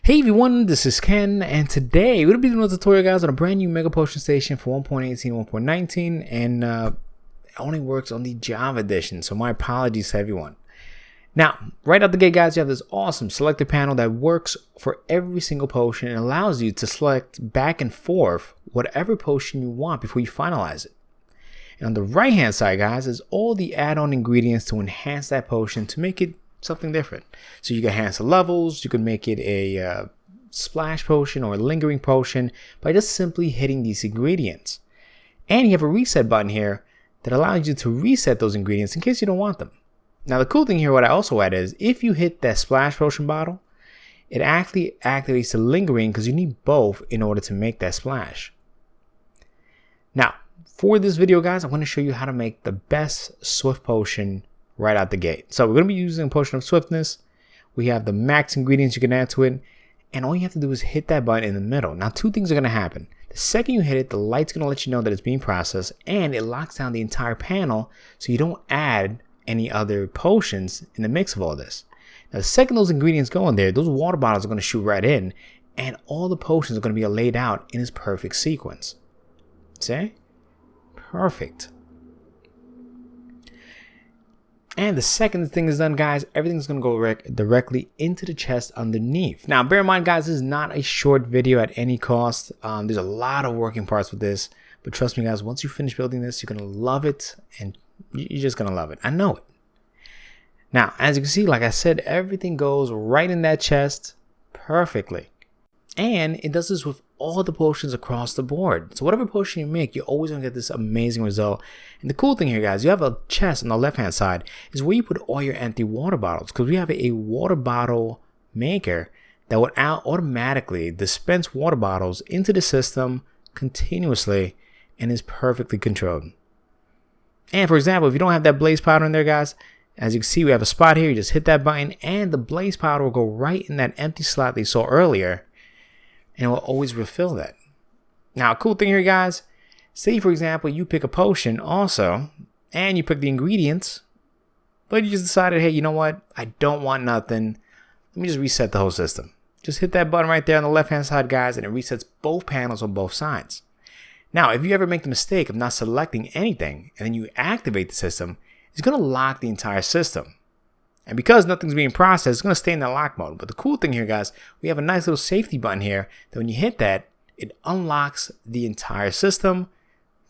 Hey everyone, this is Ken, and today we're going to be doing a tutorial, guys, on a brand new Mega Potion Station for 1.18 1.19, and it only works on the Java edition, so my apologies to everyone. Now, right out the gate, guys, you have this awesome selector panel that works for every single potion and allows you to select back and forth whatever potion you want before you finalize it. And on the right hand side, guys, is all the add-on ingredients to enhance that potion to make it something different. So you can enhance the levels, you can make it a splash potion or a lingering potion by just simply hitting these ingredients. And you have a reset button here that allows you to reset those ingredients in case you don't want them. Now the cool thing here, what I also add is if you hit that splash potion bottle, it actually activates the lingering because you need both in order to make that splash. Now for this video, guys, I'm going to show you how to make the best Swift potion right out the gate. So we're going to be using a potion of Swiftness. We have the max ingredients you can add to it, and all you have to do is hit that button in the middle. Now two things are going to happen. The second you hit it, the light's going to let you know that it's being processed, and it locks down the entire panel so you don't add any other potions in the mix of all this. Now the second those ingredients go in there, those water bottles are going to shoot right in, and all the potions are going to be laid out in this perfect sequence. See? Perfect. And the second thing is done, guys, everything's going to go directly into the chest underneath. Now, bear in mind, guys, this is not a short video at any cost. There's a lot of working parts with this. But trust me, guys, once you finish building this, you're going to love it. And you're just going to love it. I know it. Now, as you can see, like I said, everything goes right in that chest perfectly. And it does this with all the potions across the board. So whatever potion you make, you're always going to get this amazing result. And the cool thing here, guys, you have a chest on the left hand side is where you put all your empty water bottles, because we have a water bottle maker that would automatically dispense water bottles into the system continuously and is perfectly controlled. And for example, if you don't have that blaze powder in there, guys, as you can see, we have a spot here. You just hit that button and the blaze powder will go right in that empty slot that you saw earlier, and it will always refill that. Now, a cool thing here, guys, say for example, you pick a potion also, and you pick the ingredients, but you just decided, hey, you know what? I don't want nothing. Let me just reset the whole system. Just hit that button right there on the left-hand side, guys, and it resets both panels on both sides. Now, if you ever make the mistake of not selecting anything, and then you activate the system, it's going to lock the entire system. And because nothing's being processed, it's going to stay in the lock mode. But the cool thing here, guys, we have a nice little safety button here that when you hit that, it unlocks the entire system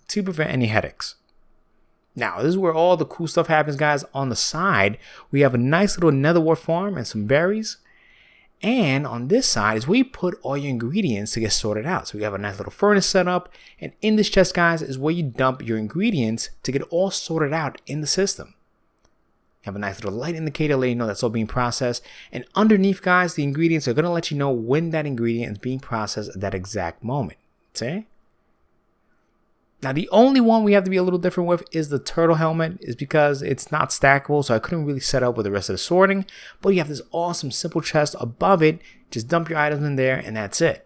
to prevent any headaches. Now, this is where all the cool stuff happens, guys. On the side, we have a nice little nether wart farm and some berries. And on this side is where you put all your ingredients to get sorted out. So we have a nice little furnace set up. And in this chest, guys, is where you dump your ingredients to get all sorted out in the system. Have a nice little light indicator letting you know that's all being processed. And underneath, guys, the ingredients are going to let you know when that ingredient is being processed at that exact moment. See? Now, the only one we have to be a little different with is the turtle helmet, is because it's not stackable, so I couldn't really set up with the rest of the sorting. But you have this awesome simple chest above it. Just dump your items in there, and that's it.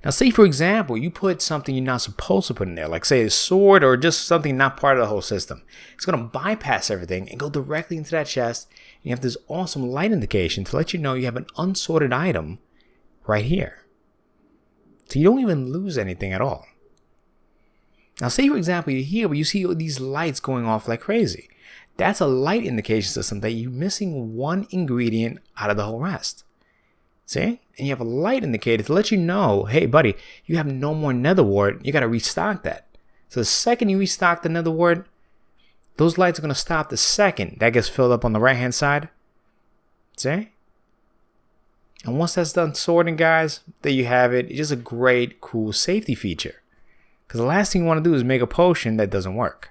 Now, say, for example, you put something you're not supposed to put in there, like, say, a sword or just something not part of the whole system. It's going to bypass everything and go directly into that chest. And you have this awesome light indication to let you know you have an unsorted item right here. So you don't even lose anything at all. Now, say, for example, you're here, but you see these lights going off like crazy. That's a light indication system that you're missing one ingredient out of the whole rest. See? And you have a light indicator to let you know, hey, buddy, you have no more nether wart. You got to restock that. So the second you restock the nether wart, those lights are going to stop the second that gets filled up on the right-hand side. See? And once that's done sorting, guys, there you have it. It's just a great, cool safety feature. Because the last thing you want to do is make a potion that doesn't work.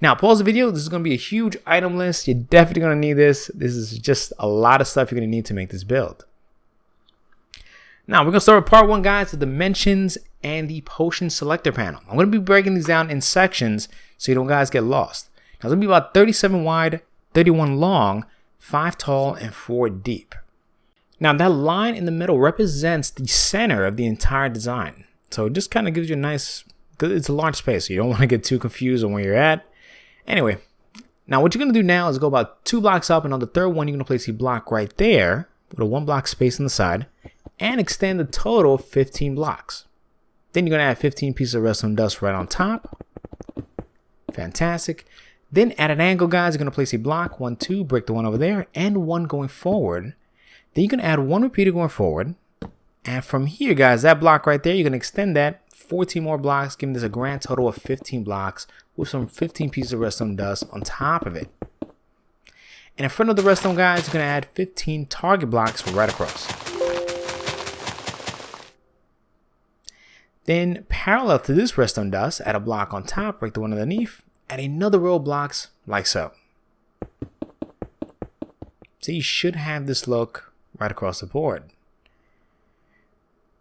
Now, pause the video. This is going to be a huge item list. You're definitely going to need this. This is just a lot of stuff you're going to need to make this build. Now, we're going to start with part one, guys, the dimensions and the potion selector panel. I'm going to be breaking these down in sections so you don't guys get lost. Now, it's going to be about 37 wide, 31 long, 5 tall, and 4 deep. Now, that line in the middle represents the center of the entire design. So it just kind of gives you a nice, because it's a large space, so you don't want to get too confused on where you're at. Anyway, now what you're going to do now is go about 2 blocks up, and on the third one, you're going to place a block right there. with a 1 block space on the side and extend a total of 15 blocks. Then you're going to add 15 pieces of redstone dust right on top. Fantastic. Then at an angle, guys, you're going to place a block, 1, 2, break the one over there, and 1 going forward. Then you're going to add 1 repeater going forward. And from here, guys, that block right there, you're going to extend that 14 more blocks, giving this a grand total of 15 blocks with some 15 pieces of redstone dust on top of it. And in front of the redstone, guys, you're going to add 15 target blocks right across. Then parallel to this redstone dust, add a block on top, break the one underneath, add another row of blocks like so. So you should have this look right across the board.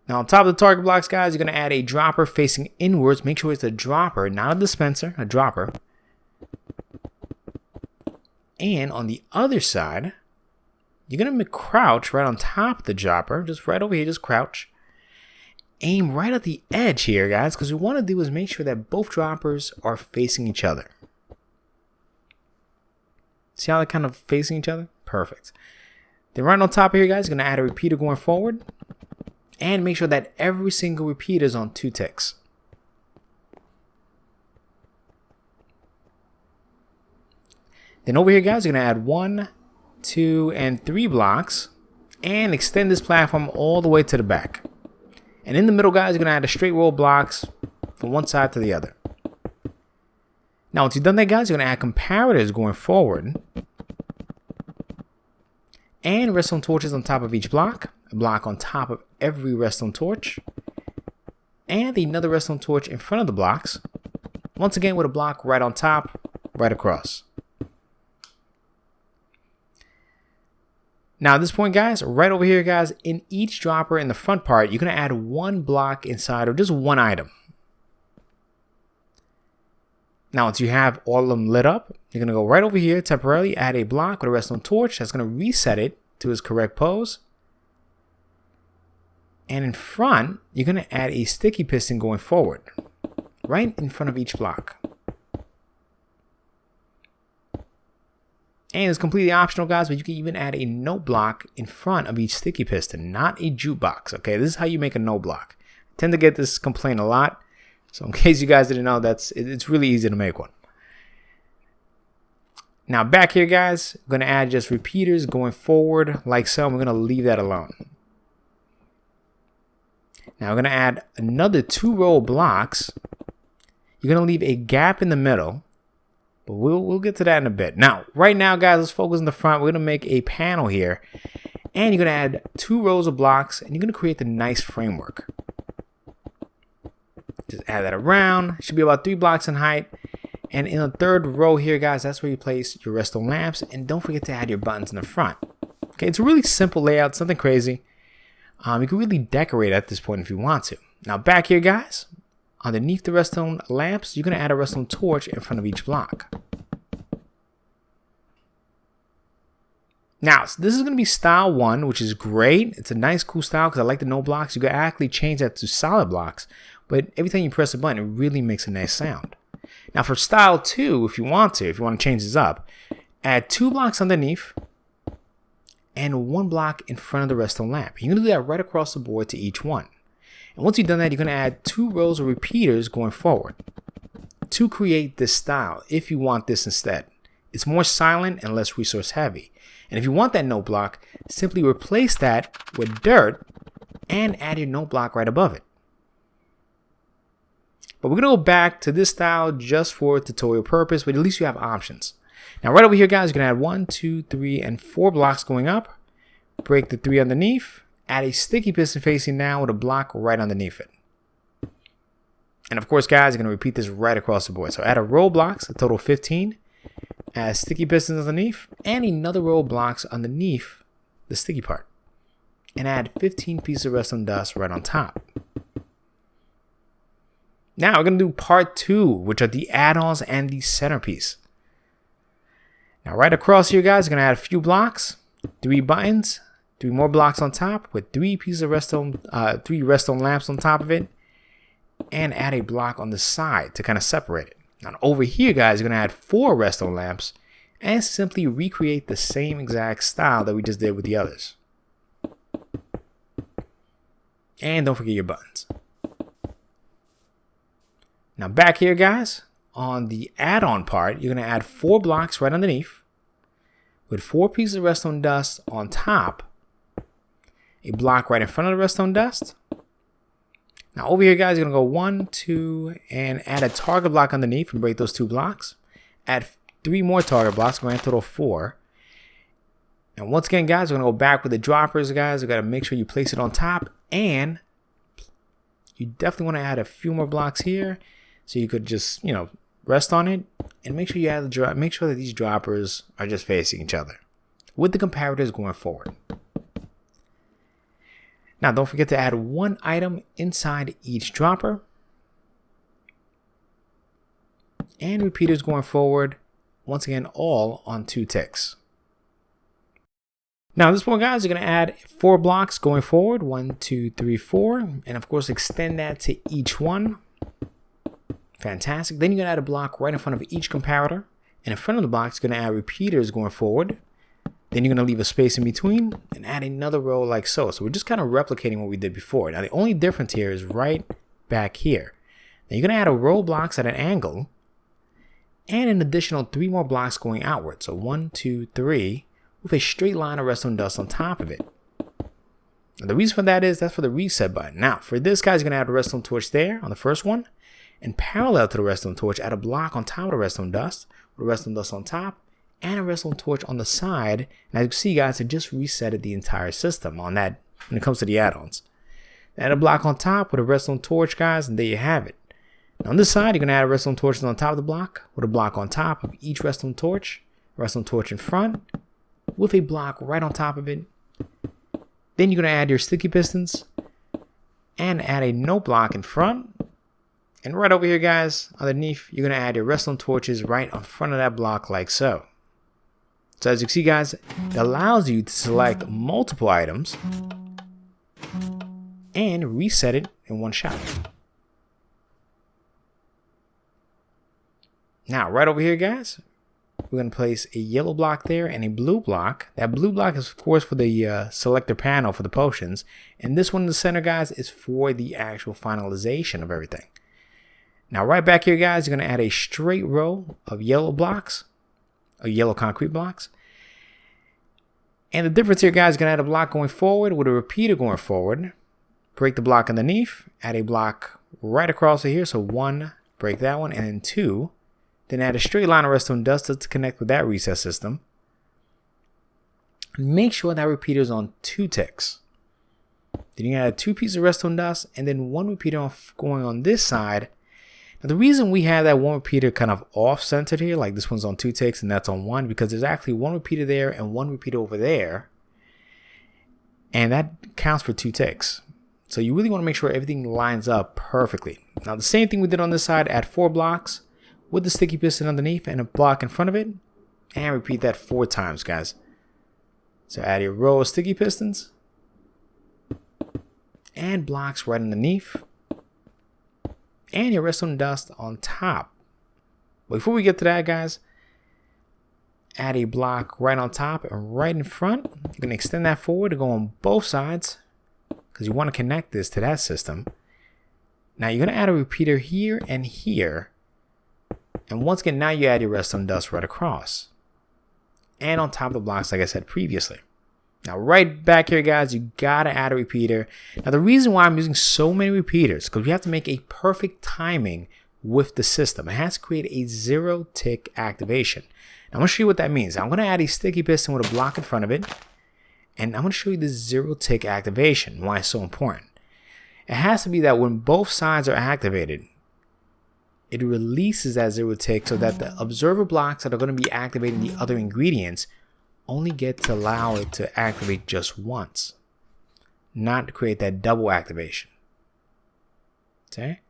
Now on top of the target blocks, guys, you're going to add a dropper facing inwards. Make sure it's a dropper, not a dispenser, a dropper. And on the other side, you're going to crouch right on top of the dropper, just right over here, just crouch. Aim right at the edge here, guys, because what we want to do is make sure that both droppers are facing each other. See how they're kind of facing each other? Perfect. Then right on top of here, guys, you're going to add a repeater going forward. And make sure that every single repeater is on 2 ticks. Then over here, guys, you're going to add 1, 2, and 3 blocks. And extend this platform all the way to the back. And in the middle, guys, you're going to add a straight row of blocks from one side to the other. Now, once you've done that, guys, you're going to add comparators going forward. And redstone torches on top of each block. A block on top of every redstone torch. And another redstone torch in front of the blocks. Once again with a block right on top, right across. Now at this point, guys, right over here, guys, in each dropper in the front part, you're going to add 1 block inside of just 1 item. Now once you have all of them lit up, you're going to go right over here, temporarily add a block with a redstone torch. That's going to reset it to its correct pose. And in front, you're going to add a sticky piston going forward, right in front of each block. And it's completely optional, guys, but you can even add a note block in front of each sticky piston, not a jukebox. Okay, this is how you make a note block. I tend to get this complaint a lot. So in case you guys didn't know, it's really easy to make one. Now back here, guys, I'm going to add just repeaters going forward like so. I'm going to leave that alone. Now we're going to add another 2 row of blocks. You're going to leave a gap in the middle, but we'll get to that in a bit. Now, right now, guys, let's focus on the front. We're going to make a panel here, and you're going to add 2 rows of blocks, and you're going to create the nice framework. Just add that around. It should be about 3 blocks in height. And in the 3rd row here, guys, that's where you place your redstone lamps, and don't forget to add your buttons in the front. Okay, it's a really simple layout, something crazy. You can really decorate at this point if you want to. Now back here, guys, underneath the redstone lamps, you're going to add a redstone torch in front of each block. Now, so this is going to be style 1, which is great. It's a nice, cool style because I like the no blocks. You can actually change that to solid blocks, but every time you press a button, it really makes a nice sound. Now for style 2, if you want to change this up, add 2 blocks underneath and 1 block in front of the redstone lamp. You're going to do that right across the board to each one. And once you've done that, you're going to add 2 rows of repeaters going forward to create this style if you want this instead. It's more silent and less resource heavy. And if you want that note block, simply replace that with dirt and add your note block right above it. But we're going to go back to this style just for tutorial purpose, but at least you have options. Now right over here, guys, you're going to add 1, 2, 3, and 4 blocks going up. Break the 3 underneath. Add a sticky piston facing down with a block right underneath it. And of course, guys, you're going to repeat this right across the board. So add a row of blocks, a total of 15. Add sticky pistons underneath. And another row of blocks underneath the sticky part. And add 15 pieces of redstone dust right on top. Now we're going to do part 2, which are the add-ons and the centerpiece. Now right across here, guys, you're going to add a few blocks, 3 buttons, 3 more blocks on top with 3 pieces of redstone, 3 redstone lamps on top of it, and add a block on the side to kind of separate it. Now over here, guys, you're going to add 4 redstone lamps and simply recreate the same exact style that we just did with the others. And don't forget your buttons. Now back here, guys, on the add-on part, you're going to add 4 blocks right underneath with 4 pieces of redstone dust on top, a block right in front of the redstone dust. Now over here, guys, you're going to go 1, 2, and add a target block underneath and break those 2 blocks. Add 3 more target blocks, grand total 4. And once again, guys, we're going to go back with the droppers, guys. We've got to make sure you place it on top, and you definitely want to add a few more blocks here so you could just, rest on it, and make sure you add make sure that these droppers are just facing each other with the comparators going forward. Now, don't forget to add 1 item inside each dropper, and repeaters going forward. Once again, all on 2 ticks. Now, at this point, guys, you're going to add 4 blocks going forward. 1, 2, 3, 4. And of course, extend that to each one. Fantastic. Then you're going to add a block right in front of each comparator. And in front of the blocks, you're going to add repeaters going forward. Then you're going to leave a space in between and add another row like so. So we're just kind of replicating what we did before. Now, the only difference here is right back here. Now, you're going to add a row of blocks at an angle and an additional 3 more blocks going outward. So 1, 2, 3. With a straight line of redstone dust on top of it. Now, the reason for that is that's for the reset button. Now, for this, guys, you're going to add a redstone torch there on the first one. And parallel to the redstone torch, add a block on top of the redstone dust, with a redstone dust on top, and a redstone torch on the side. And as you can see, guys, it just resetted the entire system on that when it comes to the add-ons. Add a block on top with a redstone torch, guys, and there you have it. Now, on this side, you're going to add a redstone torch on top of the block, with a block on top of each redstone torch in front, with a block right on top of it. Then you're going to add your sticky pistons and add a note block in front. And right over here, guys, underneath, you're going to add your redstone torches right in front of that block like so. So as you can see, guys, it allows you to select multiple items and reset it in one shot. Now, right over here, guys, we're going to place a yellow block there and a blue block. That blue block is, of course, for the selector panel for the potions. And this one in the center, guys, is for the actual finalization of everything. Now, right back here, guys, you're going to add a straight row of yellow blocks, or yellow concrete blocks. And the difference here, guys, is going to add a block going forward with a repeater going forward. Break the block underneath, add a block right across here. So 1, break that one, and then 2. Then add a straight line of redstone dust to connect with that reset system. Make sure that repeater is on 2 ticks. Then you add 2 pieces of redstone dust and then 1 repeater going on this side. Now, the reason we have that 1 repeater kind of off-centered here, like this one's on 2 ticks and that's on 1, because there's actually 1 repeater there and 1 repeater over there. And that counts for 2 ticks. So you really want to make sure everything lines up perfectly. Now, the same thing we did on this side, add 4 blocks with the sticky piston underneath and a block in front of it. And repeat that 4 times, guys. So add a row of sticky pistons and blocks right underneath. And your redstone dust on top. Before we get to that, guys, add a block right on top and right in front. You're going to extend that forward to go on both sides because you want to connect this to that system. Now you're going to add a repeater here and here. And once again, now you add your redstone dust right across. And on top of the blocks, like I said previously. Now, right back here, guys, you got to add a repeater. Now, the reason why I'm using so many repeaters is because we have to make a perfect timing with the system. It has to create a 0-tick activation. Now, I'm going to show you what that means. I'm going to add a sticky piston with a block in front of it. And I'm going to show you the 0-tick activation, why it's so important. It has to be that when both sides are activated, it releases that 0-tick so that the observer blocks that are going to be activating the other ingredients only get to allow it to activate just once, not to create that double activation. Okay?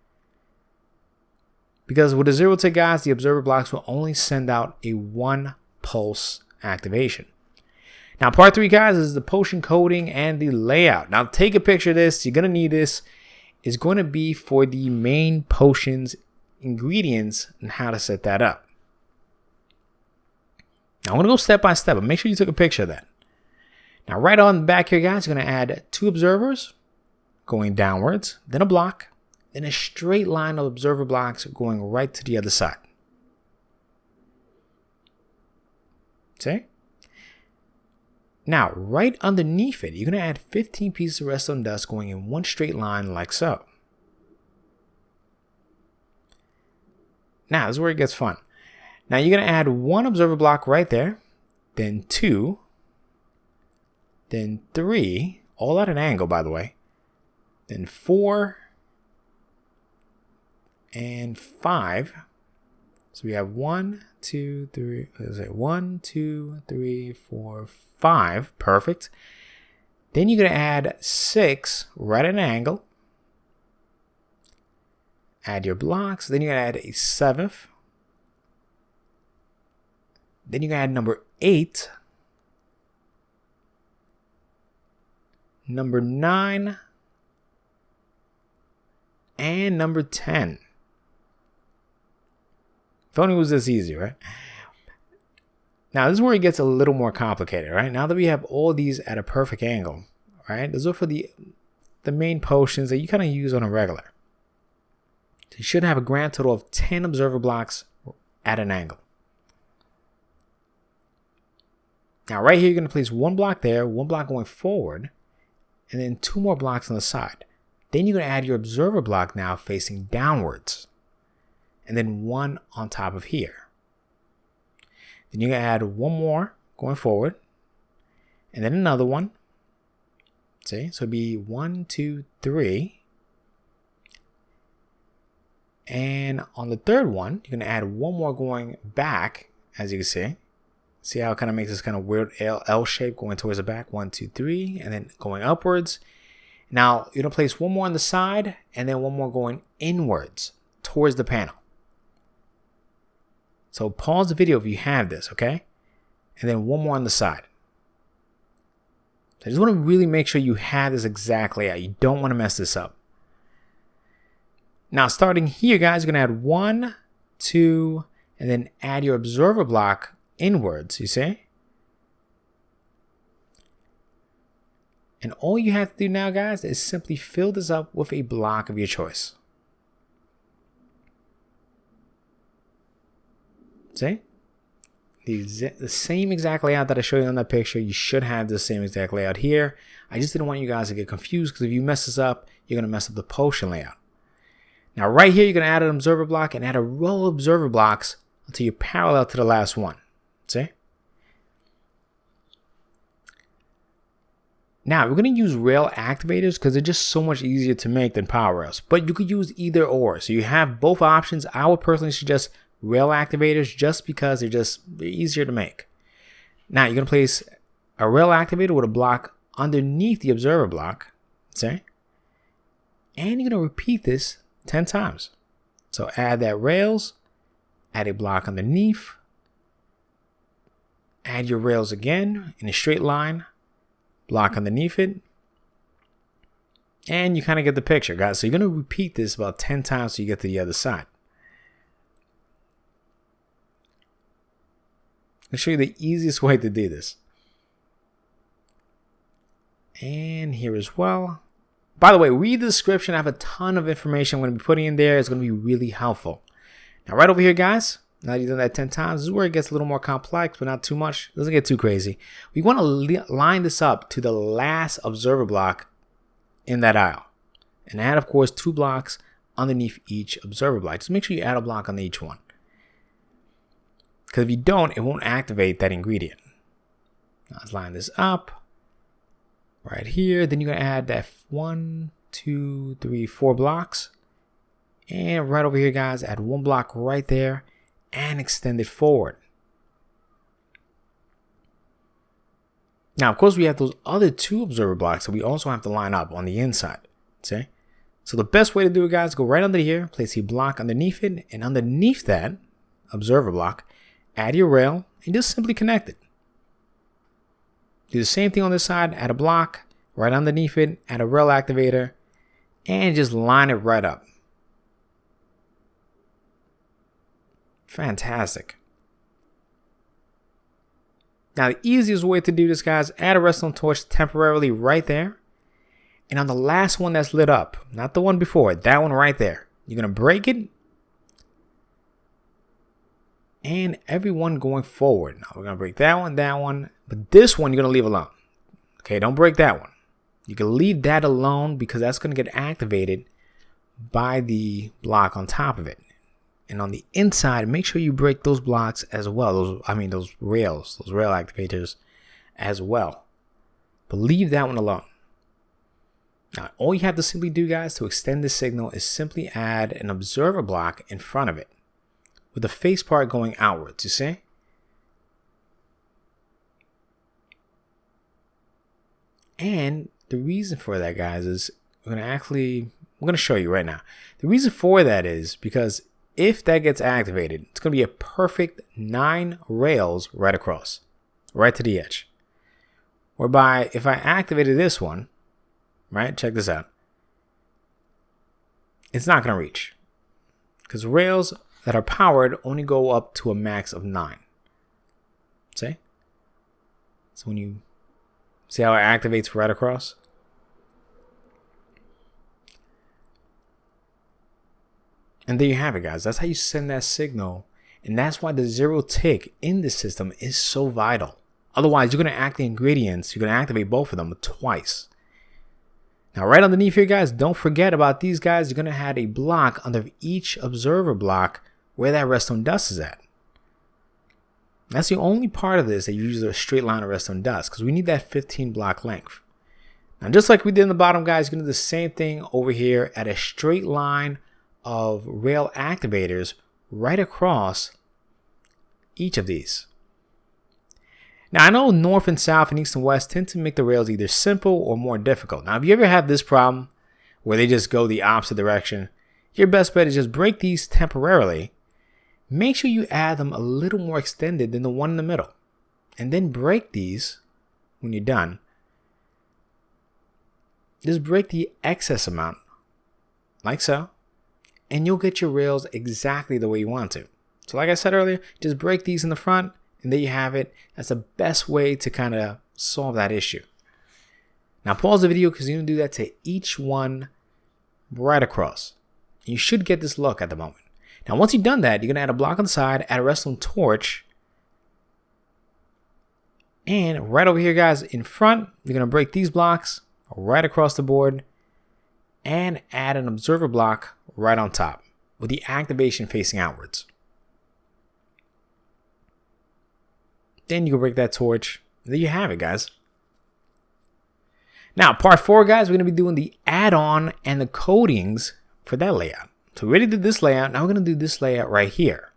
Because with a 0-tick, guys, the observer blocks will only send out a 1 pulse activation. Now, part 3, guys, is the potion coding and the layout. Now, take a picture of this. You're going to need this. It's going to be for the main potions ingredients and how to set that up. Now, I'm going to go step by step, but make sure you took a picture of that. Now, right on the back here, guys, you're going to add 2 observers going downwards, then a block, then a straight line of observer blocks going right to the other side. See? Now, right underneath it, you're going to add 15 pieces of redstone dust going in one straight line like so. Now, this is where it gets fun. Now, you're going to add one observer block right there, then 2, then 3, all at an angle, by the way, then 4, and 5. So we have 1, 2, 3, 1, 2, 3, 4, 5. Perfect. Then you're going to add 6 right at an angle. Add your blocks. Then you're going to add a 7th. Then you're going to add number 8. Number 9. And number 10. If only it was this easy, right? Now, this is where it gets a little more complicated, right? Now that we have all these at a perfect angle, right? Those are for the main potions that you kind of use on a regular. So you should have a grand total of 10 observer blocks at an angle. Now, right here, you're going to place one block there, one block going forward, and then 2 more blocks on the side. Then you're going to add your observer block now facing downwards. And then 1 on top of here. Then you're going to add 1 more going forward. And then another one. See? So it'd be 1, 2, 3. And on the third one, you're going to add 1 more going back, as you can see. See how it kind of makes this kind of weird L shape going towards the back. 1, 2, 3. And then going upwards. Now, you're going to place 1 more on the side. And then 1 more going inwards towards the panel. So pause the video if you have this, okay? And then 1 more on the side. So I just want to really make sure you have this exactly out. You don't want to mess this up. Now starting here, guys, you're going to add 1, 2, and then add your observer block inwards, you see? And all you have to do now, guys, is simply fill this up with a block of your choice. See? The same exact layout that I showed you on that picture, you should have the same exact layout here. I just didn't want you guys to get confused because if you mess this up, you're going to mess up the potion layout. Now right here, you're going to add an observer block and add a row of observer blocks until you're parallel to the last one. See? Now we're going to use rail activators because they're just so much easier to make than power rails. But you could use either or. So you have both options. I would personally suggest rail activators just because they're easier to make. Now you're going to place a rail activator with a block underneath the observer block, see? And you're going to repeat this 10 times. So add that rails, add a block underneath, add your rails again in a straight line, block underneath it, and you kind of get the picture, guys. So you're going to repeat this about 10 times so you get to the other side. I'll show you the easiest way to do this. And here as well. By the way, read the description. I have a ton of information I'm going to be putting in there. It's going to be really helpful. Now, right over here, guys, now that you've done that 10 times, this is where it gets a little more complex, but not too much. It doesn't get too crazy. We want to line this up to the last observer block in that aisle. And add, of course, 2 blocks underneath each observer block. Just make sure you add a block on each one. Because if you don't, it won't activate that ingredient. Now let's line this up right here. Then you're going to add that 1, 2, 3, 4 blocks. And right over here, guys, add 1 block right there and extend it forward. Now, of course, we have those other 2 observer blocks that we also have to line up on the inside. See? So the best way to do it, guys, go right under here, place a block underneath it, and underneath that observer block, add your rail and just simply connect it. Do the same thing on this side, add a block right underneath it, add a rail activator, and just line it right up. Fantastic. Now the easiest way to do this, guys, add a redstone torch temporarily right there. And on the last one that's lit up, not the one before it, that one right there, you're going to break it. And everyone going forward. Now we're going to break that one. But this one you're going to leave alone. Okay, don't break that one. You can leave that alone because that's going to get activated by the block on top of it. And on the inside, make sure you break those blocks as well. Those rail activators as well. But leave that one alone. Now, all you have to simply do, guys, to extend this signal is simply add an observer block in front of it with the face part going outwards, you see? And the reason for that, guys, is we're going to show you right now. The reason for that is because if that gets activated, it's going to be a perfect 9 rails right across, right to the edge. Whereby if I activated this one, right, check this out, it's not going to reach because rails that are powered only go up to a max of 9. See? So when you see how it activates right across? And there you have it, guys. That's how you send that signal. And that's why the 0 tick in this system is so vital. Otherwise, you're going to activate ingredients. You're going to activate both of them twice. Now, right underneath here, guys, don't forget about these guys. You're going to have a block under each observer block where that redstone dust is at. That's the only part of this that you use a straight line of redstone dust because we need that 15 block length. Now, just like we did in the bottom, guys, you're going to do the same thing over here at a straight line of rail activators right across each of these. Now, I know north and south and east and west tend to make the rails either simple or more difficult. Now, if you ever have this problem where they just go the opposite direction, your best bet is just break these temporarily. Make sure you add them a little more extended than the one in the middle. And then break these when you're done. Just break the excess amount, like so. And you'll get your rails exactly the way you want to. So like I said earlier, just break these in the front and there you have it. That's the best way to kind of solve that issue. Now pause the video because you're going to do that to each one right across. You should get this look at the moment. Now once you've done that, you're going to add a block on the side, add a redstone torch. And right over here, guys, in front, you're going to break these blocks right across the board and add an observer block right on top with the activation facing outwards. Then you can break that torch. There you have it, guys. Now, part 4, guys, we're going to be doing the add-on and the coatings for that layout. So we already did this layout. Now we're going to do this layout right here.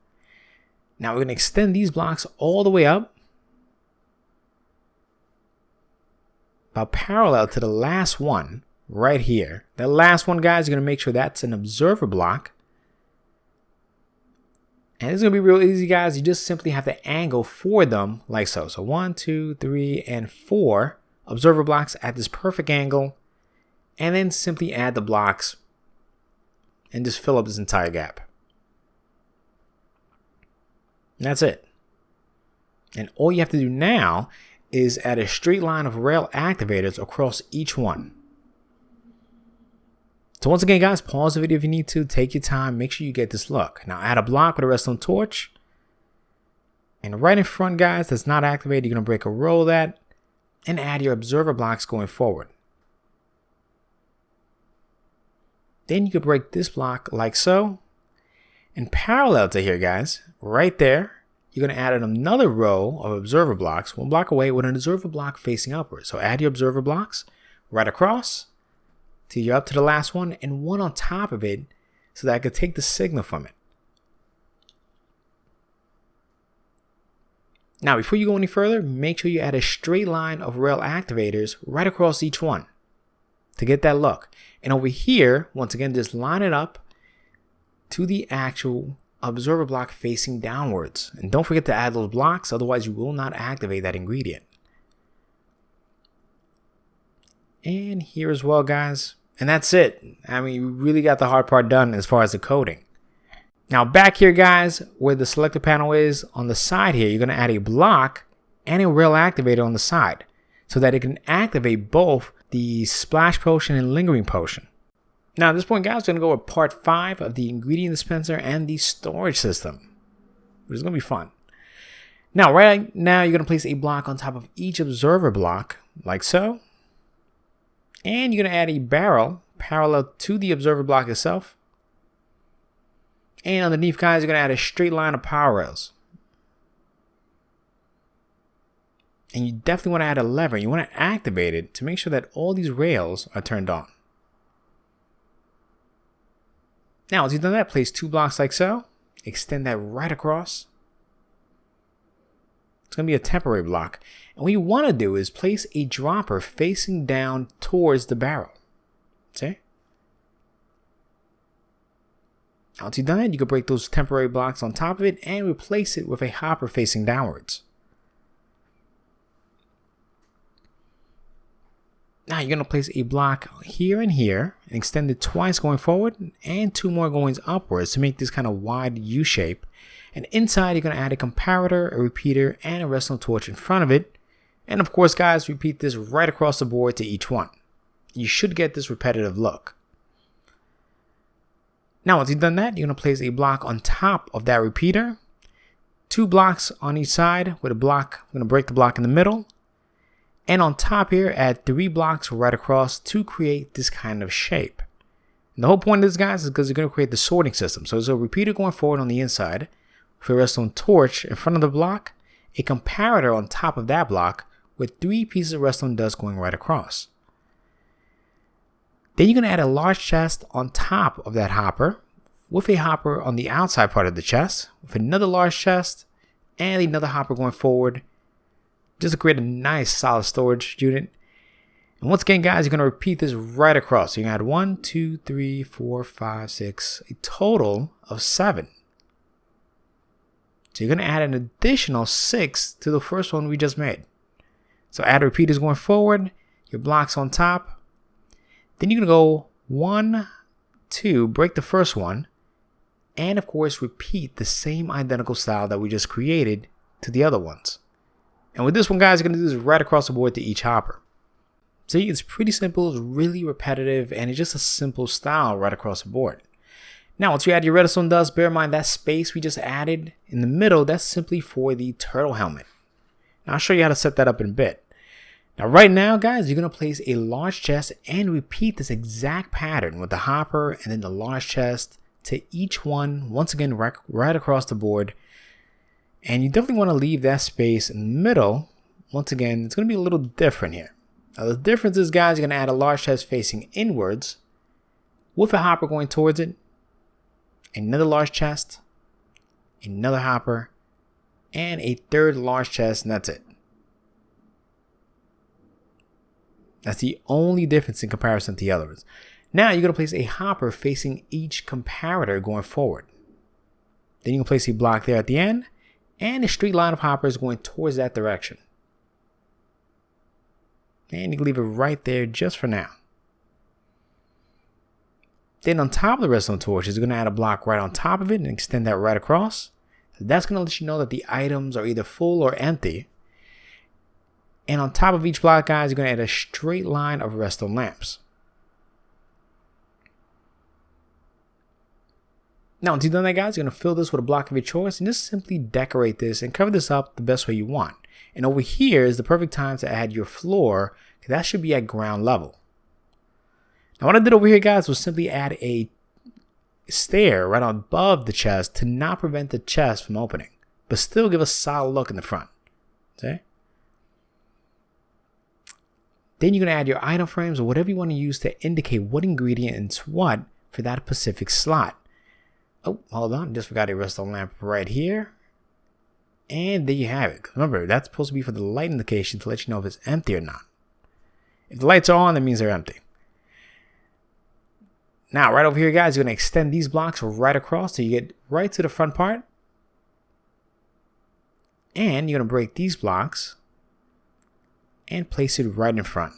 Now we're going to extend these blocks all the way up, about parallel to the last one right here. That last one, guys, you're going to make sure that's an observer block. And it's going to be real easy, guys. You just simply have to angle for them like so. So 1, 2, 3, and 4 observer blocks at this perfect angle. And then simply add the blocks and just fill up this entire gap. And that's it. And all you have to do now is add a straight line of rail activators across each one. So once again, guys, pause the video if you need to. Take your time. Make sure you get this look. Now add a block with a redstone torch. And right in front, guys, that's not activated, you're going to break a row of that and add your observer blocks going forward. Then you can break this block like so. And parallel to here, guys, right there, you're going to add another row of observer blocks, one block away with an observer block facing upwards. So add your observer blocks right across till you're up to the last one and one on top of it so that I could take the signal from it. Now, before you go any further, make sure you add a straight line of rail activators right across each one to get that look. And over here, once again, just line it up to the actual observer block facing downwards. And don't forget to add those blocks, otherwise you will not activate that ingredient. And here as well, guys. And that's it. I mean, we really got the hard part done as far as the coding. Now back here, guys, where the selector panel is on the side here, you're going to add a block and a rail activator on the side so that it can activate both the Splash Potion and Lingering Potion. Now at this point, guys, we're going to go with part 5 of the ingredient dispenser and the storage system, which is going to be fun. Now, right now, you're going to place a block on top of each observer block, like so. And you're going to add a barrel parallel to the observer block itself. And underneath, guys, you're going to add a straight line of power rails. And you definitely want to add a lever. You want to activate it to make sure that all these rails are turned on. Now, once you've done that, place 2 blocks like so. Extend that right across. It's going to be a temporary block. And what you want to do is place a dropper facing down towards the barrel. See? Now, once you've done it, you can break those temporary blocks on top of it and replace it with a hopper facing downwards. Now you're going to place a block here and here and extend it twice going forward and 2 more going upwards to make this kind of wide U shape. And inside you're going to add a comparator, a repeater, and a redstone torch in front of it. And of course, guys, repeat this right across the board to each one. You should get this repetitive look. Now once you've done that, you're going to place a block on top of that repeater. 2 blocks on each side with a block. I'm going to break the block in the middle. And on top here, add 3 blocks right across to create this kind of shape. And the whole point of this, guys, is because you're going to create the sorting system. So there's a repeater going forward on the inside, with a redstone torch in front of the block, a comparator on top of that block, with 3 pieces of redstone dust going right across. Then you're going to add a large chest on top of that hopper, with a hopper on the outside part of the chest, with another large chest, and another hopper going forward, just to create a nice solid storage unit. And once again, guys, you're going to repeat this right across. So you're going to add 1, 2, 3, 4, 5, 6, a total of 7. So you're going to add an additional 6 to the first one we just made. So add repeaters going forward, your blocks on top. Then you're going to go 1, 2, break the first one, and of course repeat the same identical style that we just created to the other ones. And with this one, guys, you're going to do this right across the board to each hopper. See, it's pretty simple, it's really repetitive, and it's just a simple style right across the board. Now, once you add your redstone dust, bear in mind that space we just added in the middle, that's simply for the turtle helmet. Now, I'll show you how to set that up in a bit. Now, right now, guys, you're going to place a large chest and repeat this exact pattern with the hopper and then the large chest to each one, once again, right across the board. And you definitely want to leave that space in the middle. Once again, it's going to be a little different here. Now, the difference is, guys, you're going to add a large chest facing inwards with a hopper going towards it, another large chest, another hopper, and a third large chest, and that's it. That's the only difference in comparison to the others. Now, you're going to place a hopper facing each comparator going forward. Then you can place a block there at the end, and a straight line of hoppers going towards that direction. And you can leave it right there just for now. Then on top of the redstone torches, you're going to add a block right on top of it and extend that right across. That's going to let you know that the items are either full or empty. And on top of each block, guys, you're going to add a straight line of redstone lamps. Now, once you've done that, guys, you're going to fill this with a block of your choice and just simply decorate this and cover this up the best way you want. And over here is the perfect time to add your floor, because that should be at ground level. Now, what I did over here, guys, was simply add a stair right above the chest to not prevent the chest from opening, but still give a solid look in the front. See? Then you're going to add your item frames or whatever you want to use to indicate what ingredient is what for that specific slot. Oh, hold on. Just forgot a redstone lamp right here. And there you have it. Remember, that's supposed to be for the light indication to let you know if it's empty or not. If the lights are on, that means they're empty. Now, right over here, guys, you're going to extend these blocks right across so you get right to the front part. And you're going to break these blocks and place it right in front.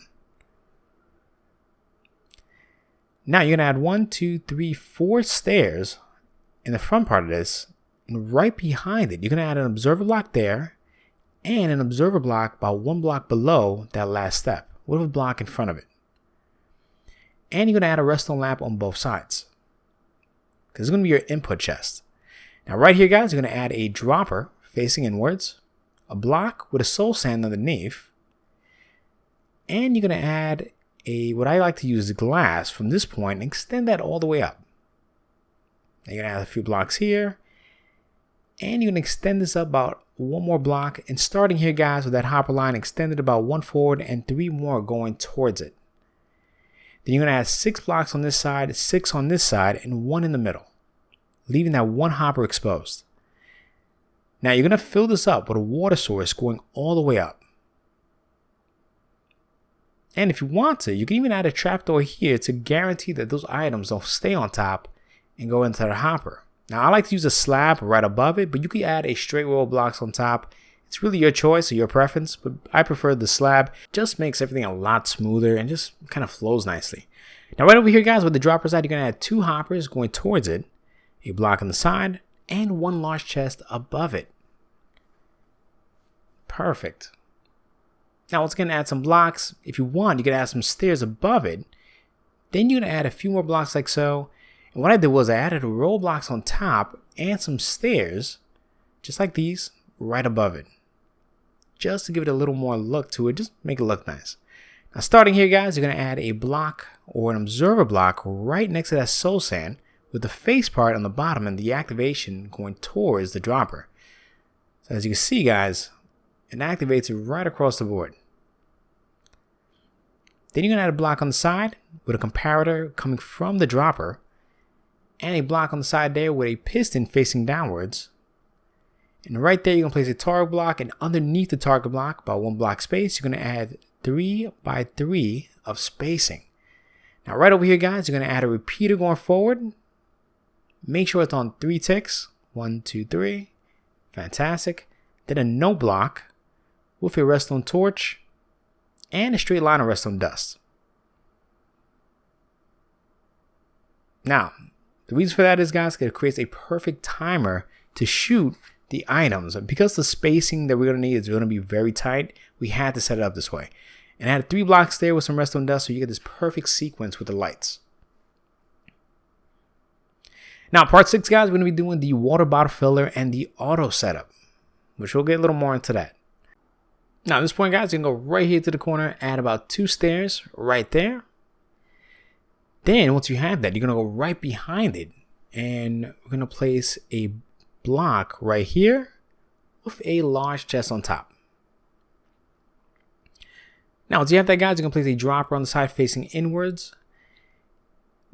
Now, you're going to add 1, 2, 3, 4 stairs in the front part of this, and right behind it, you're going to add an observer block there and an observer block about 1 block below that last step with a block in front of it. And you're going to add a redstone lamp on both sides, because it's going to be your input chest. Now right here, guys, you're going to add a dropper facing inwards, a block with a soul sand underneath, and you're going to add what I like to use is glass from this point and extend that all the way up. Now you're going to add a few blocks here, and you're going to extend this up about one more block, and starting here, guys, with that hopper line extended about 1 forward and 3 more going towards it. Then you're going to add 6 blocks on this side, 6 on this side, and 1 in the middle, leaving that 1 hopper exposed. Now you're going to fill this up with a water source going all the way up. And if you want to, you can even add a trapdoor here to guarantee that those items don't stay on top and go into the hopper. Now I like to use a slab right above it, but you can add a straight row of blocks on top. It's really your choice or your preference, but I prefer the slab. Just makes everything a lot smoother and just kind of flows nicely. Now right over here, guys, with the dropper side, you're going to add 2 hoppers going towards it, a block on the side, and 1 large chest above it. Perfect. Now once again, add some blocks. If you want, you can add some stairs above it. Then you're going to add a few more blocks like so. And what I did was I added a row of blocks on top and some stairs, just like these, right above it. Just to give it a little more look to it, just make it look nice. Now starting here, guys, you're going to add a block or an observer block right next to that soul sand with the face part on the bottom and the activation going towards the dropper. So as you can see, guys, it activates it right across the board. Then you're going to add a block on the side with a comparator coming from the dropper, and a block on the side there with a piston facing downwards. And right there, you're going to place a target block, and underneath the target block, about 1 block space, you're going to add 3 by 3 of spacing. Now right over here, guys, you're going to add a repeater going forward. Make sure it's on 3 ticks. 1, 2, 3. Fantastic. Then a no block with a redstone torch and a straight line of redstone dust. Now, the reason for that is, guys, it creates a perfect timer to shoot the items. Because the spacing that we're going to need is going to be very tight, we had to set it up this way. And I had 3 blocks there with some redstone dust, so you get this perfect sequence with the lights. Now, part 6, guys, we're going to be doing the water bottle filler and the auto setup, which we'll get a little more into that. Now, at this point, guys, you can go right here to the corner, add about 2 stairs right there. Then, once you have that, you're going to go right behind it, and we're going to place a block right here with a large chest on top. Now, once you have that, guys, you're going to place a dropper on the side facing inwards.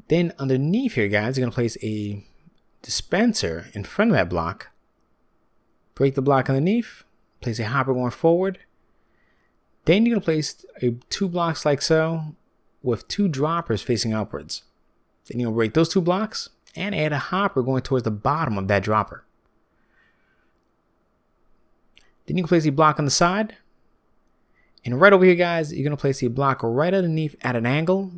Then, underneath here, guys, you're going to place a dispenser in front of that block. Break the block underneath, place a hopper going forward. Then you're going to place 2 blocks like so with 2 droppers facing upwards. Then you're going to break those 2 blocks and add a hopper going towards the bottom of that dropper. Then you can place a block on the side. And right over here, guys, you're going to place a block right underneath at an angle.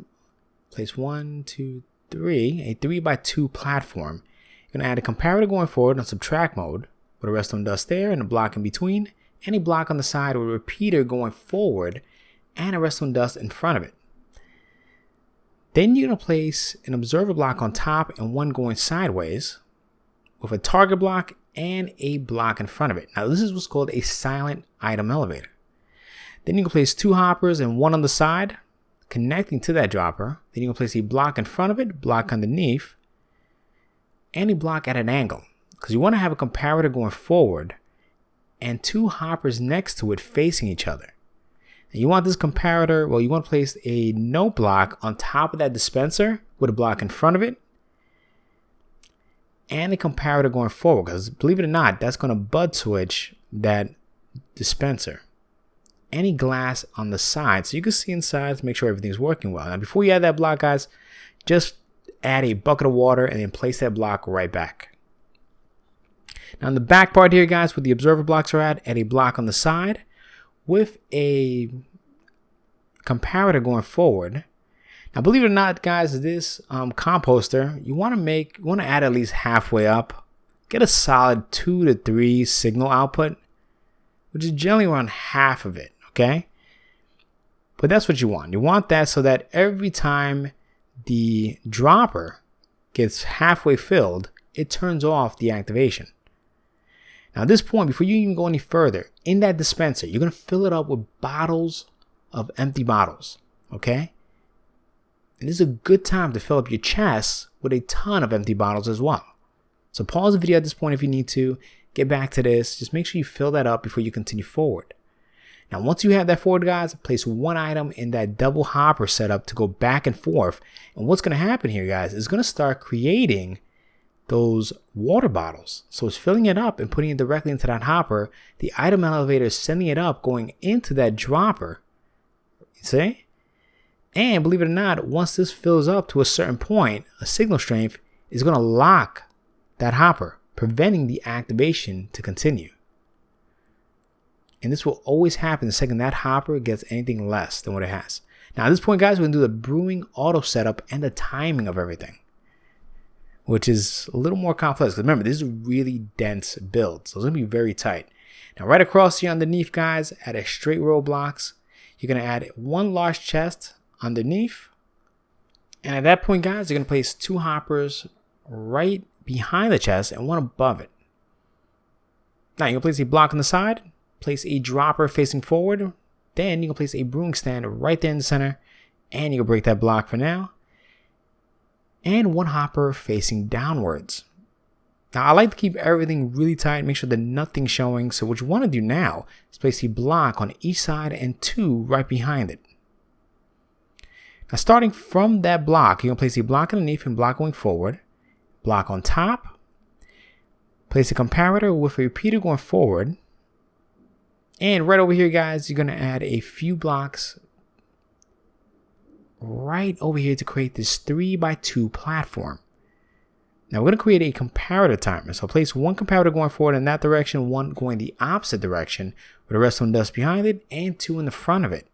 Place 1, 2, 3, a 3 by 2 platform. You're going to add a comparator going forward on subtract mode with a redstone dust there and a block in between, and a block on the side with a repeater going forward and a redstone dust in front of it. Then you're going to place an observer block on top and 1 going sideways with a target block and a block in front of it. Now this is what's called a silent item elevator. Then you can place 2 hoppers and 1 on the side connecting to that dropper. Then you can place a block in front of it, block underneath, and a block at an angle, because you want to have a comparator going forward and 2 hoppers next to it facing each other. And you want this comparator, well, you want to place a no block on top of that dispenser with a block in front of it and a comparator going forward, because believe it or not, that's going to bud switch that dispenser. Any glass on the side so you can see inside to make sure everything's working well. Now before you add that block, guys, just add a bucket of water and then place that block right back. Now in the back part here, guys, where the observer blocks are at, add a block on the side with a comparator going forward. Now believe it or not, guys, this composter, you want to add at least halfway up. Get a solid 2 to 3 signal output, which is generally around half of it, okay? But that's what you want. You want that so that every time the dropper gets halfway filled, it turns off the activation. Now at this point, before you even go any further, in that dispenser, you're going to fill it up with bottles of empty bottles, okay? And this is a good time to fill up your chest with a ton of empty bottles as well. So pause the video at this point if you need to. Get back to this. Just make sure you fill that up before you continue forward. Now, once you have that forward, guys, place one item in that double hopper setup to go back and forth. And what's going to happen here, guys, is going to start creating those water bottles. So it's filling it up and putting it directly into that hopper. The item elevator is sending it up, going into that dropper. You see? And believe it or not, once this fills up to a certain point, a signal strength is going to lock that hopper, preventing the activation to continue. And this will always happen the second that hopper gets anything less than what it has. Now at this point, guys, we're going to do the brewing auto setup and the timing of everything, which is a little more complex. Remember, this is a really dense build, so it's going to be very tight. Now right across here underneath, guys, add a straight row of blocks. You're going to add one large chest underneath. And at that point, guys, you're going to place two hoppers right behind the chest and one above it. Now you're going to place a block on the side. Place a dropper facing forward. Then you can place a brewing stand right there in the center. And you can break that block for now. And one hopper facing downwards. Now I like to keep everything really tight. Make sure that nothing's showing. So what you want to do now is place a block on each side and two right behind it. Now starting from that block, you're going to place a block underneath and block going forward. Block on top. Place a comparator with a repeater going forward. And right over here, guys, you're going to add a few blocks right over here to create this 3x2 platform. Now we're going to create a comparator timer. So place one comparator going forward in that direction, one going the opposite direction with the redstone dust behind it, and two in the front of it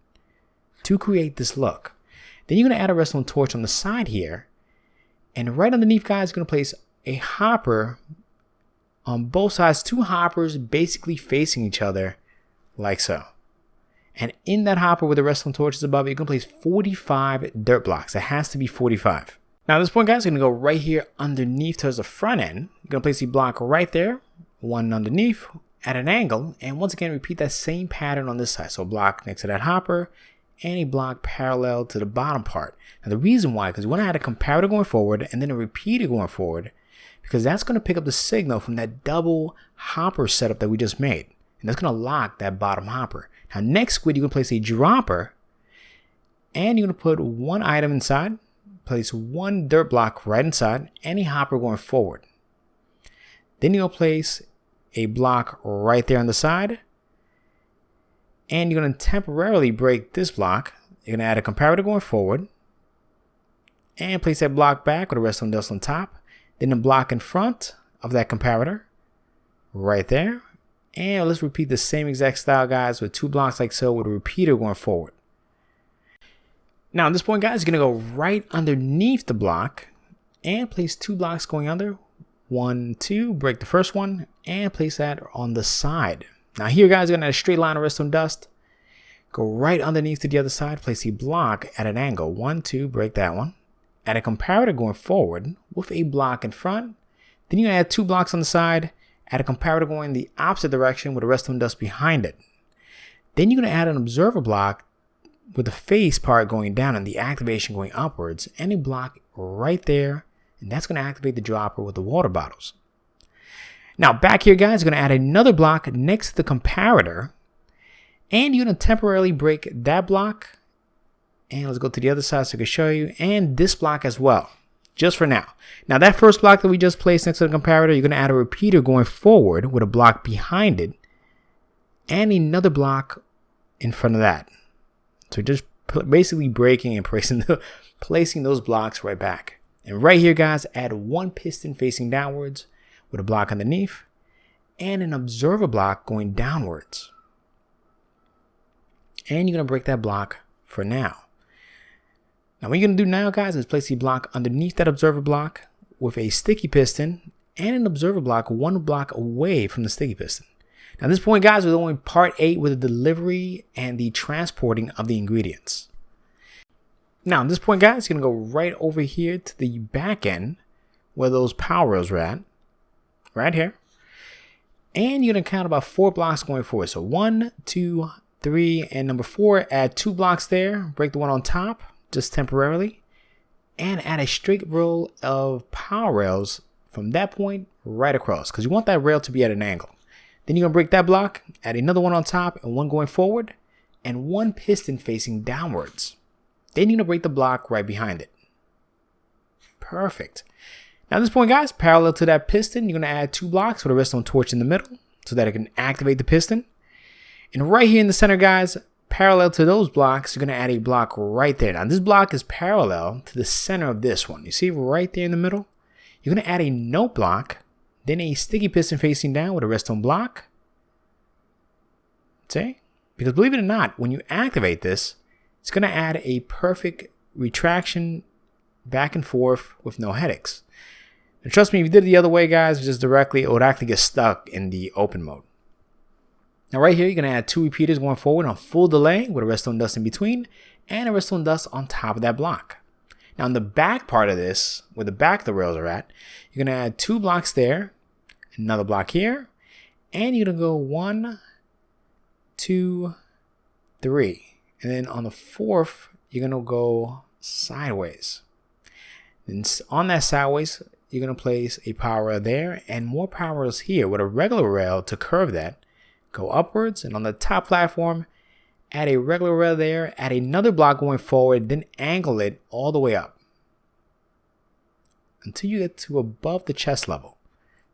to create this look. Then you're going to add a redstone torch on the side here. And right underneath, guys, you're going to place a hopper on both sides, two hoppers basically facing each other. Like so. And in that hopper with the redstone torches above it, you can place 45 dirt blocks. It has to be 45. Now at this point, guys, you're going to go right here underneath towards the front end. You're going to place a block right there, one underneath at an angle. And once again, repeat that same pattern on this side. So a block next to that hopper and a block parallel to the bottom part. Now the reason why, because we want to add a comparator going forward and then a repeater going forward, because that's going to pick up the signal from that double hopper setup that we just made. And that's going to lock that bottom hopper. Now next squid, you're going to place a dropper. And you're going to put one item inside. Place one dirt block right inside. And a hopper going forward. Then you're going to place a block right there on the side. And you're going to temporarily break this block. You're going to add a comparator going forward. And place that block back with the redstone dust on top. Then a block in front of that comparator. Right there. And let's repeat the same exact style, guys, with two blocks like so with a repeater going forward. Now at this point, guys, you're going to go right underneath the block and place two blocks going under. 1, 2, break the first one and place that on the side. Now here, guys, you're going to add a straight line of redstone dust. Go right underneath to the other side, place a block at an angle. 1, 2, break that one. Add a comparator going forward with a block in front. Then you add two blocks on the side. Add a comparator going the opposite direction with the redstone dust behind it. Then you're going to add an observer block with the face part going down and the activation going upwards, and a block right there, and that's going to activate the dropper with the water bottles. Now back here, guys, you're going to add another block next to the comparator, and you're going to temporarily break that block. And let's go to the other side so I can show you, and this block as well. Just for now. Now that first block that we just placed next to the comparator, you're going to add a repeater going forward with a block behind it and another block in front of that. So just basically breaking and placing those blocks right back. And right here, guys, add one piston facing downwards with a block underneath and an observer block going downwards. And you're going to break that block for now. Now what you're going to do now, guys, is place a block underneath that observer block with a sticky piston and an observer block one block away from the sticky piston. Now at this point, guys, we're doing part 8 with the delivery and the transporting of the ingredients. Now, at this point, guys, you're going to go right over here to the back end where those power rails are at, right here. And you're going to count about 4 blocks going forward. So 1, 2, 3, and number 4, add 2 blocks there. Break the one on top, just temporarily. And add a straight row of power rails from that point right across, because you want that rail to be at an angle. Then you're going to break that block, add another one on top and one going forward, and 1 piston facing downwards. Then you're going to break the block right behind it. Perfect. Now at this point, guys, parallel to that piston, you're going to add 2 blocks with a redstone torch in the middle so that it can activate the piston. And right here in the center, guys, parallel to those blocks, you're going to add a block right there. Now this block is parallel to the center of this one. You see right there in the middle? You're going to add a note block, then a sticky piston facing down with a redstone block. See? Because believe it or not, when you activate this, it's going to add a perfect retraction back and forth with no headaches. And trust me, if you did it the other way, guys, just directly, it would actually get stuck in the open mode. Now right here, you're going to add 2 repeaters going forward on full delay with a redstone dust in between and a redstone dust on top of that block. Now on the back part of this, where the back of the rails are at, you're going to add 2 blocks there, another block here, and you're going to go 1, 2, 3. And then on the 4th, you're going to go sideways. Then on that sideways, you're going to place a power rail there and more power rails here with a regular rail to curve that. Go upwards, and on the top platform, add a regular rail there, add another block going forward, then angle it all the way up until you get to above the chest level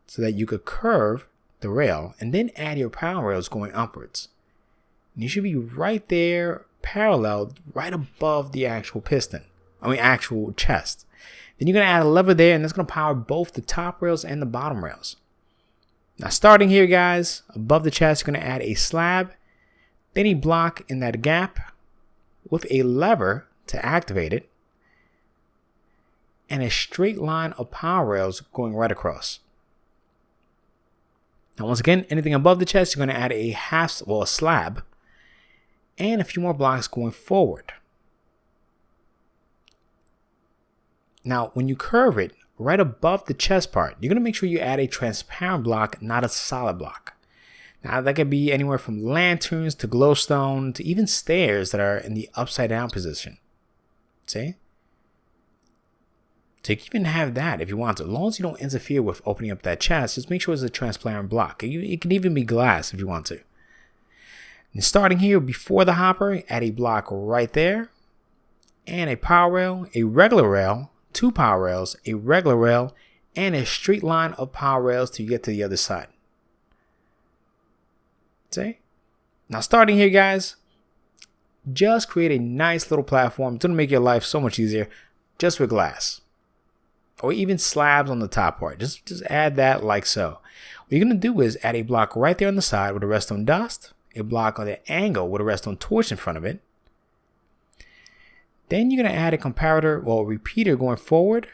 so that you could curve the rail and then add your power rails going upwards. And you should be right there parallel, right above the actual actual chest. Then you're going to add a lever there, and that's going to power both the top rails and the bottom rails. Now starting here, guys, above the chest, you're going to add a slab, then a block in that gap with a lever to activate it, and a straight line of power rails going right across. Now once again, anything above the chest, you're going to add a slab, and a few more blocks going forward. Now, when you curve it right above the chest part, you're going to make sure you add a transparent block, not a solid block. Now, that could be anywhere from lanterns to glowstone to even stairs that are in the upside down position. See? So you can even have that if you want to. As long as you don't interfere with opening up that chest, just make sure it's a transparent block. It can even be glass if you want to. And starting here before the hopper, add a block right there, and a power rail, a regular rail, 2 power rails, a regular rail, and a straight line of power rails till you get to the other side. See? Now starting here, guys, just create a nice little platform. It's going to make your life so much easier just with glass. Or even slabs on the top part. Just add that like so. What you're going to do is add a block right there on the side with a redstone dust, a block on the angle with a redstone torch in front of it. Then you're going to add a comparator or repeater going forward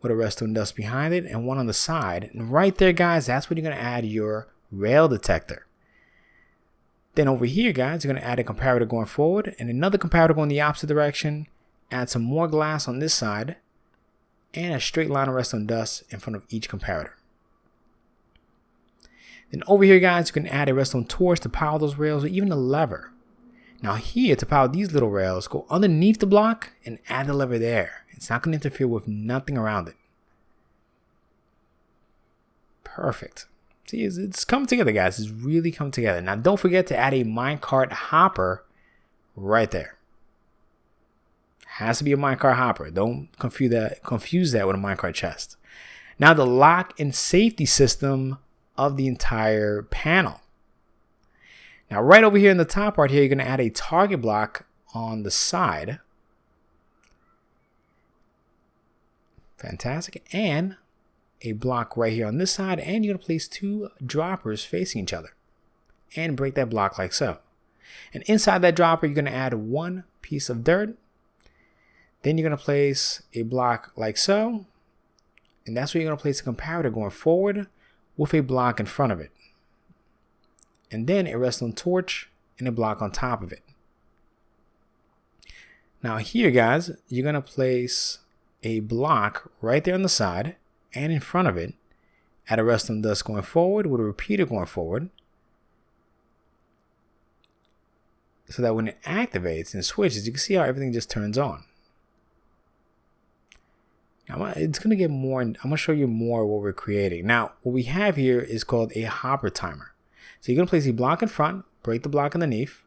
with a redstone dust behind it and one on the side. And right there, guys, that's when you're going to add your rail detector. Then over here, guys, you're going to add a comparator going forward and another comparator going the opposite direction. Add some more glass on this side and a straight line of redstone dust in front of each comparator. Then over here, guys, you can add a redstone torch to power those rails or even a lever. Now here, to power these little rails, go underneath the block and add the lever there. It's not going to interfere with nothing around it. Perfect. See, it's come together, guys. It's really come together. Now don't forget to add a minecart hopper right there. Has to be a minecart hopper. Don't confuse that with a minecart chest. Now the lock and safety system of the entire panel. Now right over here in the top part here, you're going to add a target block on the side. Fantastic. And a block right here on this side, and you're going to place 2 droppers facing each other and break that block like so. And inside that dropper, you're going to add 1 piece of dirt. Then you're going to place a block like so, and that's where you're going to place a comparator going forward with a block in front of it. And then a redstone torch and a block on top of it. Now here, guys, you're going to place a block right there on the side and in front of it. Add a redstone dust going forward with a repeater going forward. So that when it activates and switches, you can see how everything just turns on. Now, it's going to get more, I'm going to show you more what we're creating. Now, what we have here is called a hopper timer. So you're going to place a block in front, break the block underneath.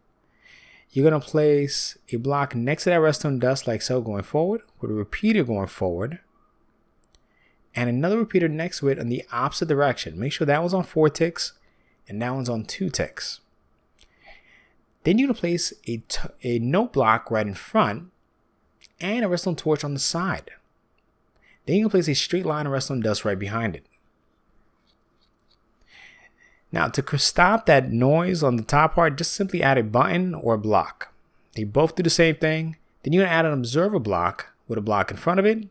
You're going to place a block next to that redstone dust like so going forward with a repeater going forward. And another repeater next to it in the opposite direction. Make sure that one's on 4 ticks and that one's on 2 ticks. Then you're going to place a note block right in front and a redstone torch on the side. Then you're going to place a straight line of redstone dust right behind it. Now to stop that noise on the top part, just simply add a button or a block. They both do the same thing. Then you're going to add an observer block with a block in front of it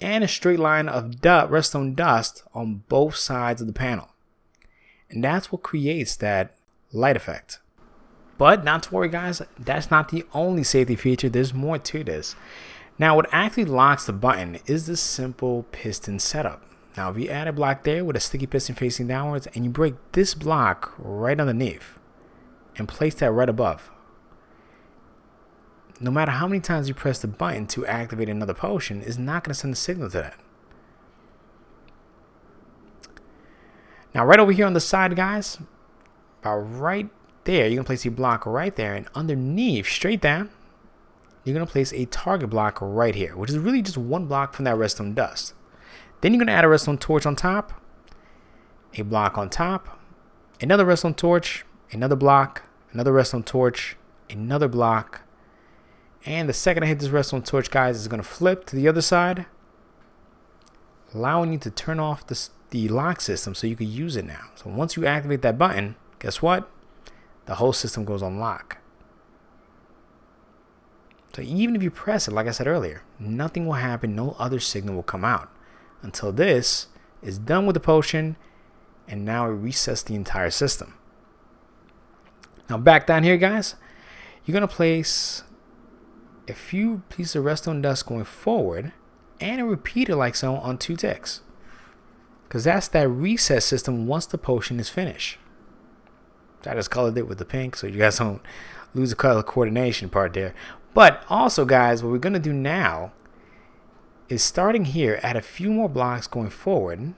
and a straight line of redstone dust on both sides of the panel. And that's what creates that light effect. But not to worry, guys, that's not the only safety feature. There's more to this. Now, what actually locks the button is this simple piston setup. Now, if you add a block there with a sticky piston facing downwards and you break this block right underneath and place that right above, no matter how many times you press the button to activate another potion, it's not going to send a signal to that. Now, right over here on the side, guys, about right there, you're going to place a block right there, and underneath, straight down, you're going to place a target block right here, which is really just one block from that redstone dust. Then you're going to add a redstone torch on top, a block on top, another redstone torch, another block, another redstone torch, another block. And the second I hit this redstone torch, guys, it's going to flip to the other side, allowing you to turn off the lock system so you can use it now. So once you activate that button, guess what? The whole system goes on lock. So even if you press it, like I said earlier, nothing will happen. No other signal will come out until this is done with the potion, and now it resets the entire system. Now back down here, guys, you're going to place a few pieces of redstone dust going forward and a repeater like so on 2 ticks. Because that's that reset system once the potion is finished. I just colored it with the pink so you guys don't lose the color coordination part there. But also, guys, what we're going to do now is starting here, add a few more blocks going forward.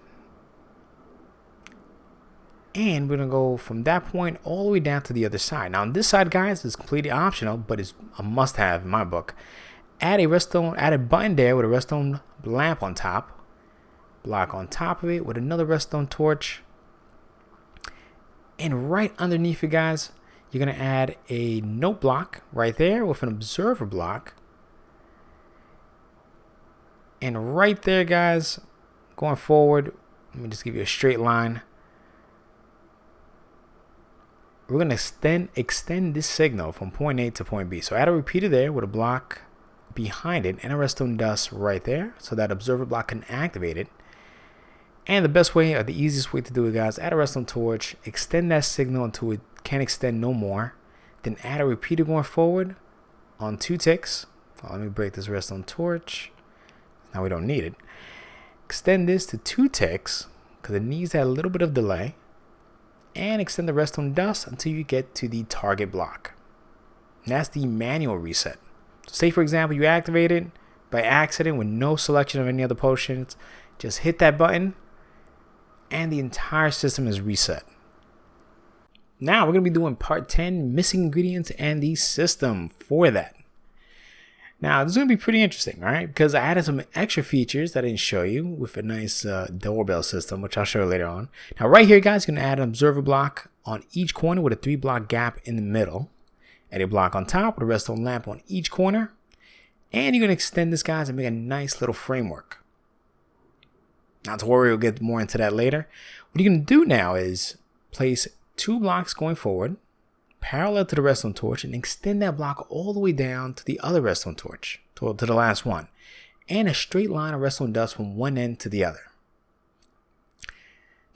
And we're going to go from that point all the way down to the other side. Now, on this side, guys, is completely optional, but it's a must-have in my book. Add a button there with a redstone lamp on top. Block on top of it with another redstone torch. And right underneath it, guys, you're going to add a note block right there with an observer block. And right there, guys, going forward, let me just give you a straight line. We're going to extend this signal from point A to point B. So add a repeater there with a block behind it and a redstone dust right there so that observer block can activate it. And the best way, or the easiest way to do it, guys, add a redstone torch, extend that signal until it can't extend no more. Then add a repeater going forward on 2 ticks. Let me break this redstone torch. Now we don't need it. Extend this to 2 ticks because it needs that little bit of delay. And extend the redstone dust until you get to the target block. And that's the manual reset. So say, for example, you activate it by accident with no selection of any other potions. Just hit that button and the entire system is reset. Now we're going to be doing part 10, missing ingredients and the system for that. Now this is going to be pretty interesting, right? Because I added some extra features that I didn't show you with a nice doorbell system, which I'll show you later on. Now right here, guys, you're going to add an observer block on each corner with a 3-block gap in the middle. Add a block on top with a redstone lamp on each corner. And you're going to extend this, guys, and make a nice little framework. Not to worry, we'll get more into that later. What you're going to do now is place 2 blocks going forward, parallel to the redstone torch, and extend that block all the way down to the other redstone torch, to the last one, and a straight line of redstone dust from one end to the other.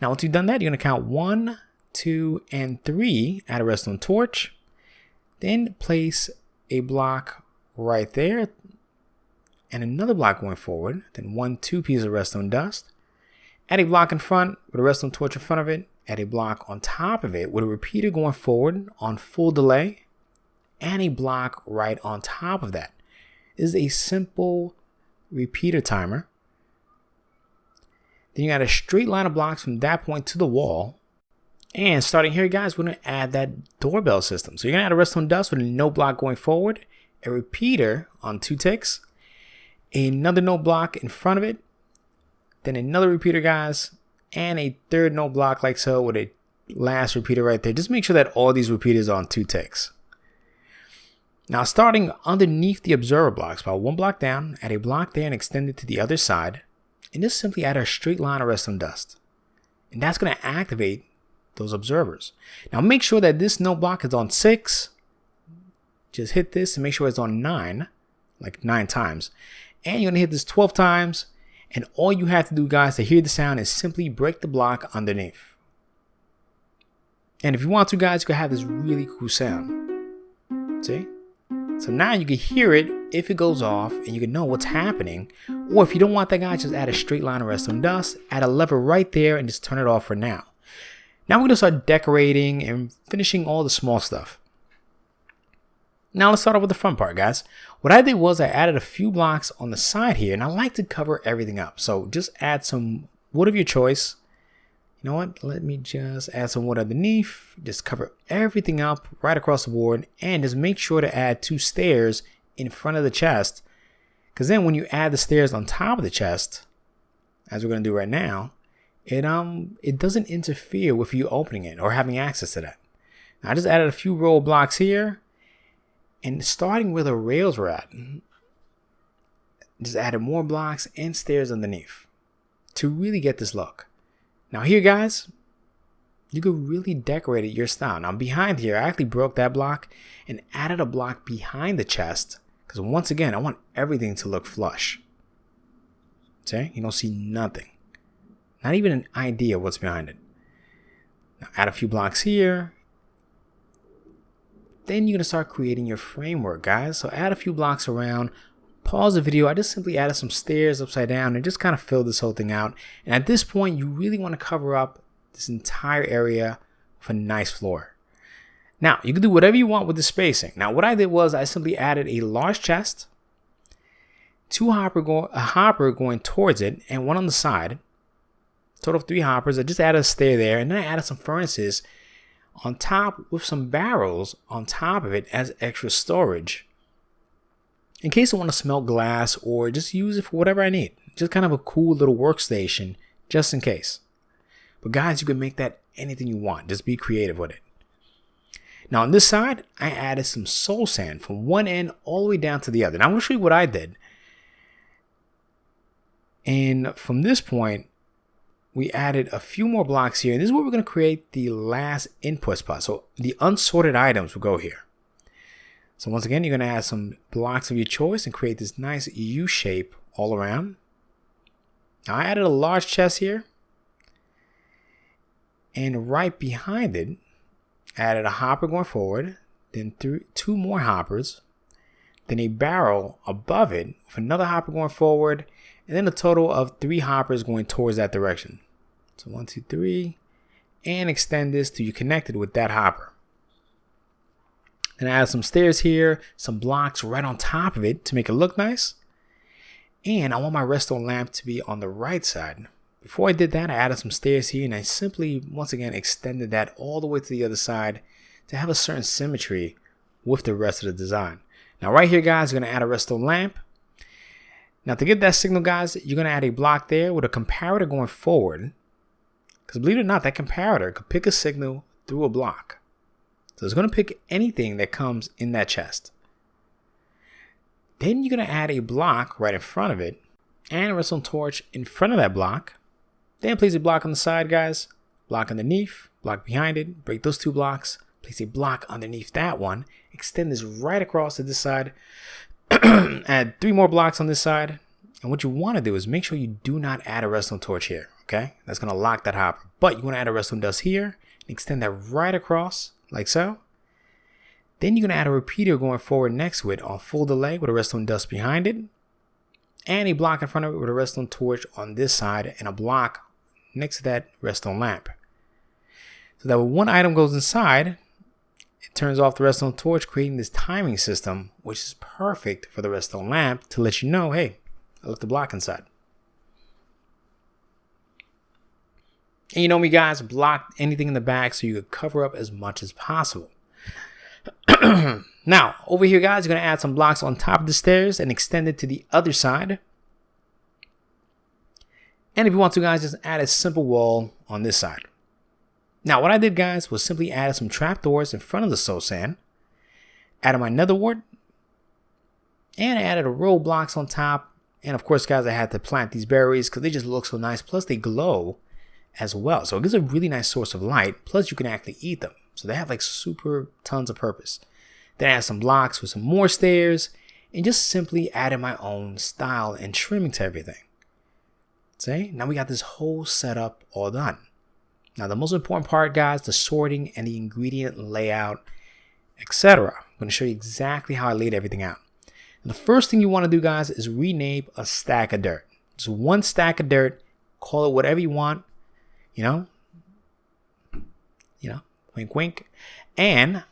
Now, once you've done that, you're going to count 1, 2, and 3 at a redstone torch. Then place a block right there, and another block going forward, then 2 pieces of redstone dust. Add a block in front with a redstone torch in front of it. Add a block on top of it with a repeater going forward on full delay, and a block right on top of that. This is a simple repeater timer. Then you got a straight line of blocks from that point to the wall. And starting here, guys, we're going to add that doorbell system. So you're going to add a redstone dust with a no block going forward, a repeater on 2 ticks, another no block in front of it, then another repeater, guys, and a third no block like so with a last repeater right there. Just make sure that all these repeaters are on 2 ticks. Now starting underneath the observer blocks, about 1 block down, add a block there and extend it to the other side, and just simply add a straight line of redstone dust. And that's going to activate those observers. Now make sure that this no block is on 6. Just hit this and make sure it's on 9, like 9 times. And you're going to hit this 12 times. And all you have to do, guys, to hear the sound is simply break the block underneath. And if you want to, guys, you can have this really cool sound. See? So now you can hear it if it goes off and you can know what's happening. Or if you don't want that, guys, just add a straight line of redstone dust, add a lever right there and just turn it off for now. Now we're going to start decorating and finishing all the small stuff. Now let's start off with the front part, guys. What I did was I added a few blocks on the side here, and I like to cover everything up. So just add some wood of your choice. You know what? Let me just add some wood underneath. Just cover everything up right across the board, and just make sure to add 2 stairs in front of the chest. Because then when you add the stairs on top of the chest, as we're going to do right now, it doesn't interfere with you opening it or having access to that. Now, I just added a few row of blocks here. And starting where the rails were at, just added more blocks and stairs underneath to really get this look. Now here, guys, you could really decorate it your style. Now behind here, I actually broke that block and added a block behind the chest because once again, I want everything to look flush. See, you don't see nothing. Not even an idea of what's behind it. Now add a few blocks here. Then you're going to start creating your framework, guys. So add a few blocks around, pause the video. I just simply added some stairs upside down and just kind of fill this whole thing out. And at this point, you really want to cover up this entire area with a nice floor. Now, you can do whatever you want with the spacing. Now, what I did was I simply added a large chest, a hopper going towards it, and 1 on the side. Total of 3 hoppers. I just added a stair there, and then I added some furnaces on top with some barrels on top of it as extra storage in case I want to smelt glass or just use it for whatever I need. Just kind of a cool little workstation just in case. But guys, you can make that anything you want. Just be creative with it. Now on this side, I added some soul sand from one end all the way down to the other. Now I'm going to show you what I did. And from this point, we added a few more blocks here, and this is where we're going to create the last input spot. So the unsorted items will go here. So once again, you're going to add some blocks of your choice and create this nice U shape all around. Now I added a large chest here, and right behind it, added a hopper going forward, then 2 more hoppers, then a barrel above it with another hopper going forward, and then a total of 3 hoppers going towards that direction. So 1, 2, 3, and extend this till you connect it with that hopper. Then I add some stairs here, some blocks right on top of it to make it look nice. And I want my redstone lamp to be on the right side. Before I did that, I added some stairs here, and I simply, once again, extended that all the way to the other side to have a certain symmetry with the rest of the design. Now right here, guys, you're going to add a redstone lamp. Now to get that signal, guys, you're going to add a block there with a comparator going forward. Because believe it or not, that comparator could pick a signal through a block. So it's going to pick anything that comes in that chest. Then you're going to add a block right in front of it and a redstone torch in front of that block. Then place a block on the side, guys. Block underneath, block behind it. Break those 2 blocks. Place a block underneath that one. Extend this right across to this side. Add 3 more blocks on this side. And what you want to do is make sure you do not add a redstone torch here. Okay, that's going to lock that hopper. But you want to add a redstone dust here and extend that right across like so. Then you're going to add a repeater going forward next to it on full delay with a redstone dust behind it, and a block in front of it with a redstone torch on this side and a block next to that redstone lamp. So that when one item goes inside, it turns off the redstone torch, creating this timing system, which is perfect for the redstone lamp to let you know, hey, I left the block inside. And you know me, guys, block anything in the back so you could cover up as much as possible. Now, over here, guys, you're going to add some blocks on top of the stairs and extend it to the other side. And if you want to, guys, just add a simple wall on this side. Now, what I did, guys, was simply add some trapdoors in front of the soul sand, added my nether wart, and I added a row of blocks on top. And of course, guys, I had to plant these berries because they just look so nice. Plus, they glow as well. So it gives a really nice source of light. Plus, you can actually eat them. So they have like super tons of purpose. Then I add some blocks with some more stairs and just simply added my own style and trimming to everything. See, now we got this whole setup all done. Now the most important part, guys, the sorting and the ingredient layout, etc. I'm going to show you exactly how I laid everything out. And the first thing you want to do, guys, is rename a stack of dirt. Just one stack of dirt, call it whatever you want, you know, wink, wink. And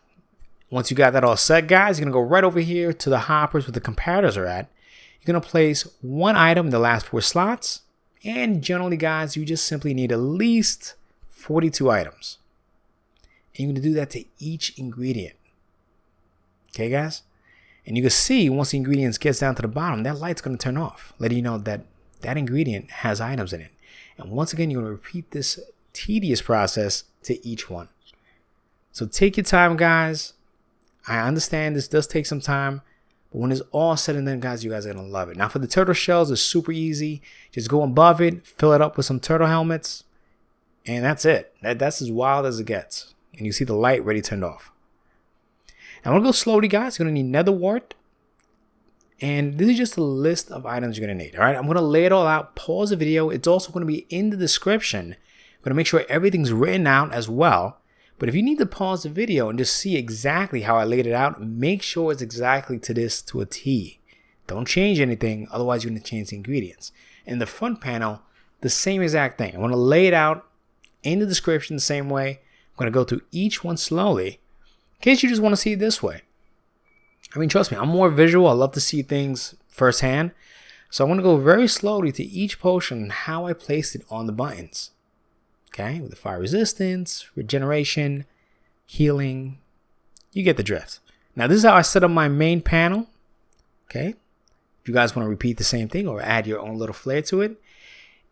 once you got that all set, guys, you're going to go right over here to the hoppers where the comparators are at. You're going to place one item in the last 4 slots. And generally, guys, you just simply need at least 42 items. And you're going to do that to each ingredient. Okay, guys? And you can see once the ingredients gets down to the bottom, that light's going to turn off, letting you know that that ingredient has items in it. And once again, you're going to repeat this tedious process to each one. So take your time, guys. I understand this does take some time, but when it's all said and done, guys, you guys are going to love it. Now for the turtle shells, it's super easy. Just go above it, fill it up with some turtle helmets, and that's it. That's as wild as it gets. And you see the light already turned off. Now I'm going to go slowly, guys. You're going to need nether wart. And this is just a list of items you're going to need. All right, I'm going to lay it all out. Pause the video. It's also going to be in the description. I'm going to make sure everything's written out as well. But if you need to pause the video and just see exactly how I laid it out, make sure it's exactly to a T. Don't change anything, otherwise you're going to change the ingredients. In the front panel, the same exact thing. I'm going to lay it out in the description the same way. I'm going to go through each one slowly, in case you just want to see it this way. I mean, trust me, I'm more visual. I love to see things firsthand. So I'm going to go very slowly to each potion and how I placed it on the buttons. Okay, with the fire resistance, regeneration, healing, you get the drift. Now this is how I set up my main panel. Okay, if you guys want to repeat the same thing or add your own little flair to it.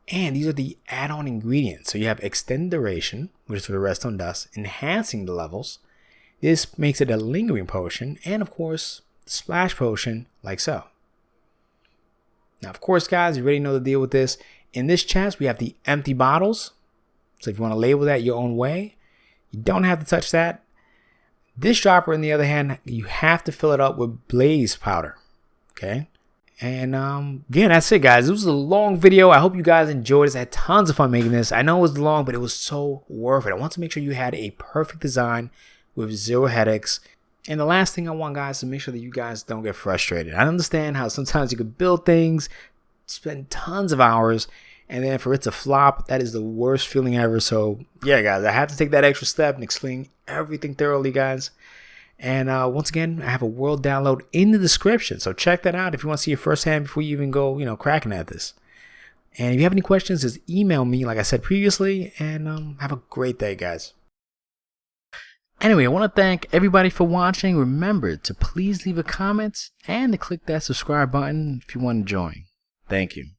And these are the add-on ingredients. So you have extended duration, which is for the redstone dust, enhancing the levels. This makes it a lingering potion, and of course, the splash potion, like so. Now, of course, guys, you already know the deal with this. In this chest, we have the empty bottles. So if you want to label that your own way, you don't have to touch that. This dropper, on the other hand, you have to fill it up with blaze powder. Okay. And again, that's it, guys. This was a long video. I hope you guys enjoyed this. I had tons of fun making this. I know it was long, but it was so worth it. I want to make sure you had a perfect design with 0 headaches. And the last thing I want, guys, to make sure that you guys don't get frustrated. I understand how sometimes you could build things, spend tons of hours, and then for it to flop, that is the worst feeling ever. So yeah, guys, I had to take that extra step and explain everything thoroughly, guys. And once again, I have a world download in the description. So check that out if you want to see it firsthand before you even go, cracking at this. And if you have any questions, just email me, like I said previously. And have a great day, guys. Anyway, I want to thank everybody for watching. Remember to please leave a comment and to click that subscribe button if you want to join. Thank you.